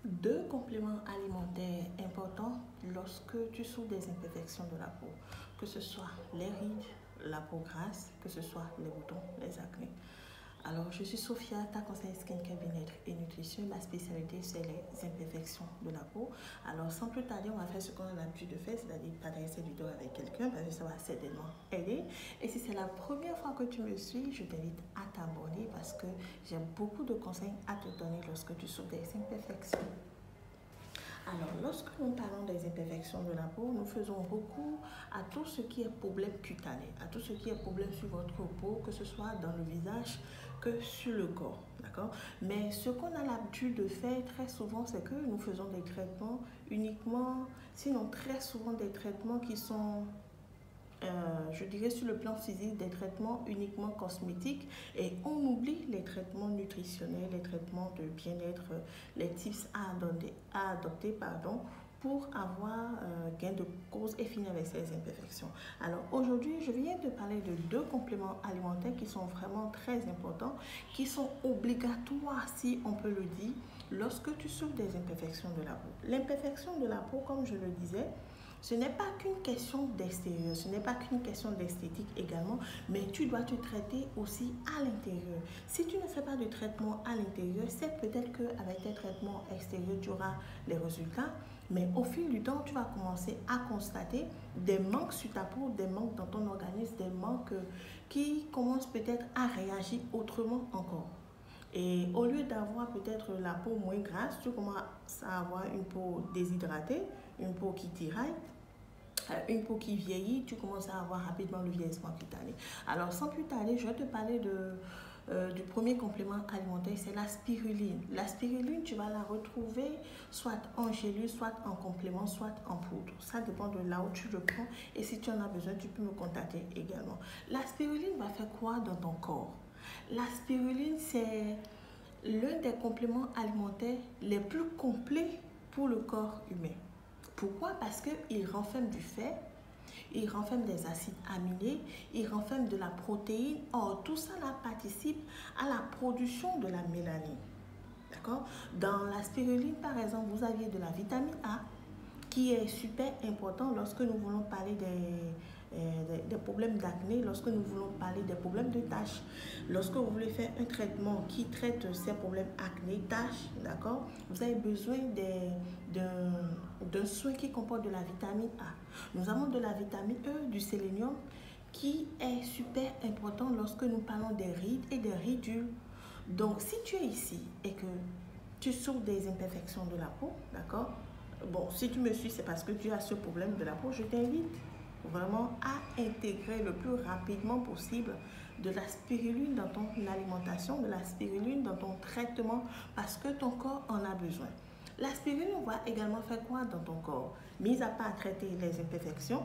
Deux compléments alimentaires importants lorsque tu souffres des imperfections de la peau, que ce soit les rides, la peau grasse, que ce soit les boutons, les acnés. Alors, je suis Sophia, ta conseillère skincare bien-être et nutrition. Ma spécialité, c'est les imperfections de la peau. Alors, sans plus tarder, on va faire ce qu'on a l'habitude de faire, c'est-à-dire partager cette vidéo avec quelqu'un, parce que ça va certainement aider. Et si c'est la première fois que tu me suis, je t'invite à t'abonner parce que j'ai beaucoup de conseils à te donner lorsque tu souffres des imperfections. Alors, lorsque nous parlons des imperfections de la peau, nous faisons recours à tout ce qui est problème cutané, à tout ce qui est problème sur votre peau, que ce soit dans le visage que sur le corps, d'accord? Mais ce qu'on a l'habitude de faire très souvent, c'est que nous faisons des traitements uniquement, sinon très souvent des traitements qui sont je dirais sur le plan physique, des traitements uniquement cosmétiques et on oublie les traitements nutritionnels, les traitements de bien-être, les tips à adopter pour avoir gain de cause et finir avec ces imperfections. Alors aujourd'hui, je viens te parler de deux compléments alimentaires qui sont vraiment très importants, qui sont obligatoires si on peut le dire, lorsque tu souffres des imperfections de la peau. L'imperfection de la peau, comme je le disais, ce n'est pas qu'une question d'extérieur, ce n'est pas qu'une question d'esthétique également, mais tu dois te traiter aussi à l'intérieur. Si tu ne fais pas de traitement à l'intérieur, c'est peut-être qu'avec tes traitements extérieurs, tu auras les résultats, mais au fil du temps, tu vas commencer à constater des manques sur ta peau, des manques dans ton organisme, des manques qui commencent peut-être à réagir autrement encore. Et au lieu d'avoir peut-être la peau moins grasse, tu commences à avoir une peau déshydratée, une peau qui tiraille, une peau qui vieillit, tu commences à avoir rapidement le vieillissement cutané. Alors sans plus tarder, je vais te parler du premier complément alimentaire, c'est la spiruline. La spiruline, tu vas la retrouver soit en gélule, soit en complément, soit en poudre. Ça dépend de là où tu le prends et si tu en as besoin, tu peux me contacter également. La spiruline va faire quoi dans ton corps? La spiruline, c'est l'un des compléments alimentaires les plus complets pour le corps humain. Pourquoi? Parce qu'il renferme du fer, il renferme des acides aminés, il renferme de la protéine. Or, tout ça là, participe à la production de la mélanine. D'accord? Dans la spiruline, par exemple, vous aviez de la vitamine A qui est super important lorsque nous voulons parler des problèmes d'acné, lorsque nous voulons parler des problèmes de taches. Lorsque vous voulez faire un traitement qui traite ces problèmes acné, taches, d'accord, vous avez besoin d'un soin qui comporte de la vitamine A. Nous avons de la vitamine E, du sélénium, qui est super important lorsque nous parlons des rides et des ridules. Donc, si tu es ici et que tu souffres des imperfections de la peau, d'accord? Bon, si tu me suis, c'est parce que tu as ce problème de la peau. Je t'invite vraiment à intégrer le plus rapidement possible de la spiruline dans ton alimentation, de la spiruline dans ton traitement, parce que ton corps en a besoin. La spiruline va également faire quoi dans ton corps? Mis à part traiter les imperfections,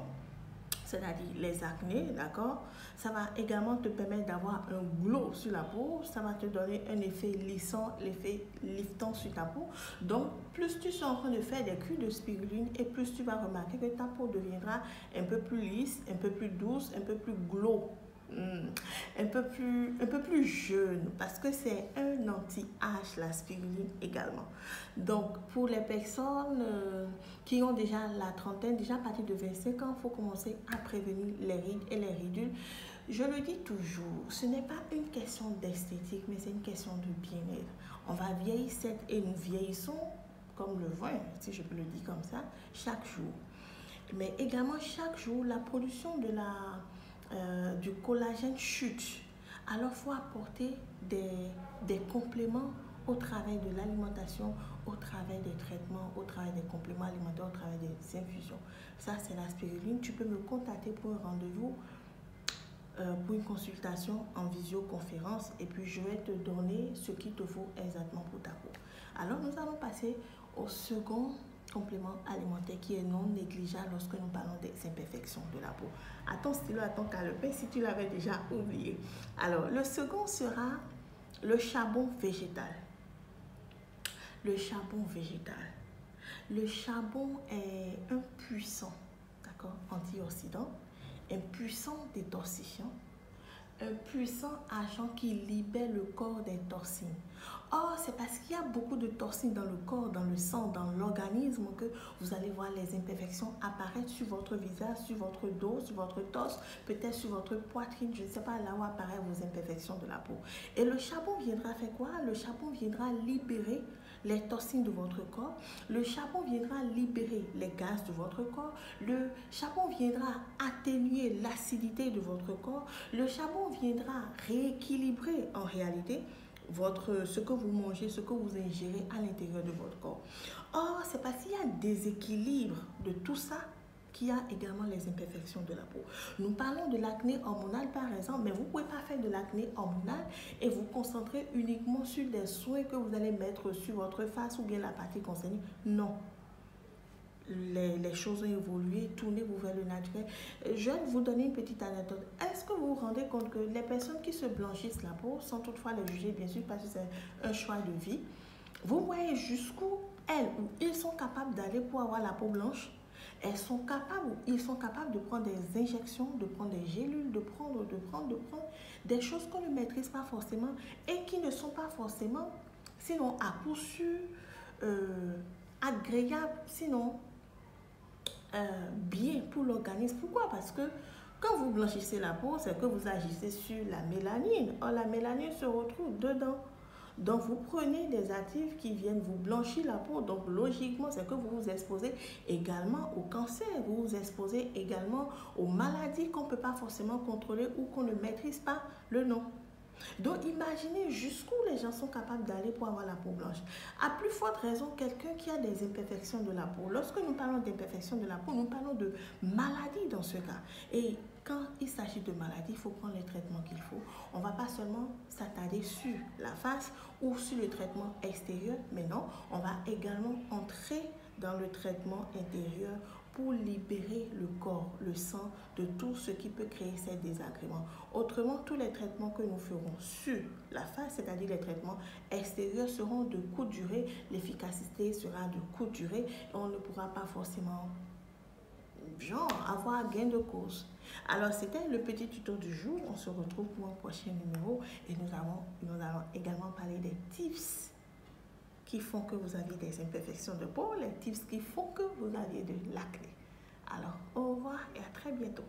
c'est-à-dire les acnés, d'accord? Ça va également te permettre d'avoir un glow sur la peau, ça va te donner un effet lissant, l'effet liftant sur ta peau. Donc, plus tu seras en train de faire des cures de spiruline et plus tu vas remarquer que ta peau deviendra un peu plus lisse, un peu plus douce, un peu plus glow. Un peu plus jeune parce que c'est un anti-âge la spiruline également. Donc pour les personnes qui ont déjà la trentaine, déjà à partir de 25 ans, il faut commencer à prévenir les rides et les ridules. Je le dis toujours, ce n'est pas une question d'esthétique, mais c'est une question de bien-être. On va vieillir et nous vieillissons comme le vin, si je peux le dire comme ça, chaque jour. Mais également chaque jour, la production du collagène chute. Alors, il faut apporter des compléments au travail de l'alimentation, au travail des traitements, au travail des compléments alimentaires, au travail des infusions. Ça, c'est la spiruline. Tu peux me contacter pour un rendez-vous, pour une consultation en visioconférence et puis je vais te donner ce qu'il te faut exactement pour ta peau. Alors, nous allons passer au second complément alimentaire qui est non négligeable lorsque nous parlons des imperfections de la peau. À ton stylo, à ton calepin, si tu l'avais déjà oublié. Alors, le second sera le charbon végétal. Le charbon végétal. Le charbon est un puissant, d'accord, antioxydant, un puissant détoxifiant, un puissant agent qui libère le corps des toxines. Or, c'est parce qu'il y a beaucoup de toxines dans le corps, dans le sang, dans l'organisme que vous allez voir les imperfections apparaître sur votre visage, sur votre dos, sur votre torse, peut-être sur votre poitrine, je ne sais pas, là où apparaissent vos imperfections de la peau. Et le charbon viendra faire quoi? Le charbon viendra libérer les toxines de votre corps. Le charbon viendra libérer les gaz de votre corps. Le charbon viendra atténuer l'acidité de votre corps. Le charbon viendra rééquilibrer en réalité ce que vous mangez, ce que vous ingérez à l'intérieur de votre corps. Or, c'est parce qu'il y a un déséquilibre de tout ça qu'il y a également les imperfections de la peau. Nous parlons de l'acné hormonal par exemple, mais vous ne pouvez pas faire de l'acné hormonal et vous concentrer uniquement sur des soins que vous allez mettre sur votre face ou bien la partie concernée. Non. Les choses ont évolué, tournez-vous vers le naturel. Je vais vous donner une petite anecdote. Est-ce que vous vous rendez compte que les personnes qui se blanchissent la peau, sans toutefois les juger bien sûr parce que c'est un choix de vie, vous voyez jusqu'où elles ou ils sont capables d'aller pour avoir la peau blanche? Elles sont capables ou ils sont capables de prendre des injections, de prendre des gélules, de prendre des choses qu'on ne maîtrise pas forcément et qui ne sont pas forcément, sinon à coup sûr, agréables, sinon bien pour l'organisme. Pourquoi? Parce que quand vous blanchissez la peau, c'est que vous agissez sur la mélanine. Or, la mélanine se retrouve dedans. Donc, vous prenez des actifs qui viennent vous blanchir la peau. Donc, logiquement, c'est que vous vous exposez également au cancer. Vous vous exposez également aux maladies qu'on ne peut pas forcément contrôler ou qu'on ne maîtrise pas le nom. Donc, imaginez jusqu'où les gens sont capables d'aller pour avoir la peau blanche. À plus forte raison, quelqu'un qui a des imperfections de la peau. Lorsque nous parlons d'imperfections de la peau, nous parlons de maladies dans ce cas. Et quand il s'agit de maladies, il faut prendre les traitements qu'il faut. On ne va pas seulement s'attarder sur la face ou sur le traitement extérieur, mais non, on va également entrer dans le traitement intérieur pour libérer le corps, le sang de tout ce qui peut créer ces désagréments. Autrement, tous les traitements que nous ferons sur la face, c'est-à-dire les traitements extérieurs, seront de courte durée, l'efficacité sera de courte durée et on ne pourra pas forcément avoir gain de cause. Alors, c'était le petit tuto du jour. On se retrouve pour un prochain numéro et nous allons également parler des tips qui font que vous avez des imperfections de peau, les tips qui font que vous avez de l'acné. Alors, au revoir et à très bientôt.